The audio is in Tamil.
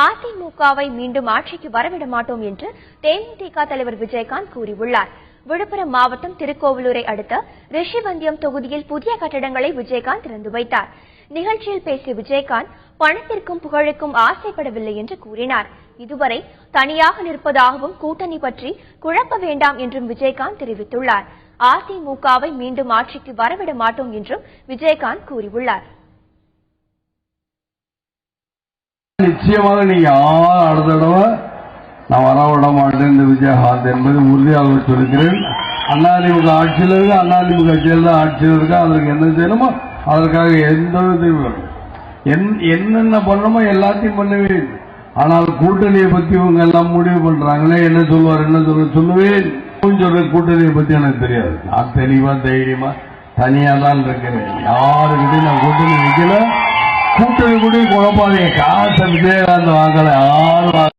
அதிமுகவை மீண்டும் ஆட்சிக்கு வரவிட மாட்டோம் என்று தேமுதிக தலைவர் விஜயகாந்த் கூறியுள்ளார். விழுப்புரம் மாவட்டம் திருக்கோவிலூரை அடுத்த ரிஷிவந்தியம் தொகுதியில் புதிய கட்டடங்களை விஜயகாந்த் திறந்து வைத்தார். நிகழ்ச்சியில் பேசிய விஜயகாந்த் பணத்திற்கும் புகழுக்கும் ஆசைப்படவில்லை என்று கூறினார். இதுவரை தனியாக நிற்பதாகவும் கூட்டணி பற்றி குழப்ப வேண்டாம் என்றும் விஜயகாந்த் தெரிவித்துள்ளார். அதிமுகவை மீண்டும் ஆட்சிக்கு வரவிட மாட்டோம் என்றும் விஜயகாந்த் கூறியுள்ளார். நிச்சயமாக நீங்க அடுத்த தடவை நான் வரவிட மாட்டேன் இந்த விஜயகாந்த் என்பது உறுதியாக சொல்கிறேன். அதிமுக ஆட்சியில் இருக்கு, அதிமுக கட்சியில் ஆட்சியில் இருக்கு. அதற்கு என்ன செய்யணுமோ அதற்காக எந்த என்னென்ன பண்ணணுமோ எல்லாத்தையும் பண்ணுவேன். ஆனால் கூட்டணியை பத்தி இவங்க எல்லாம் முடிவு பண்றாங்களே, என்ன சொல்லுவார் என்ன சொல்லுவேன். சொல்ற கூட்டணியை பத்தி எனக்கு தெரியாது. நான் தெளிவா தைரியமா தனியா தான் இருக்கிறேன். யாருக்கிட்டையும் நான் கூட்டணி வைக்கல. கூட்டணி கூட குழப்பாதீங்க. காசை விஜயகாந்த் வாங்கல. யாரும்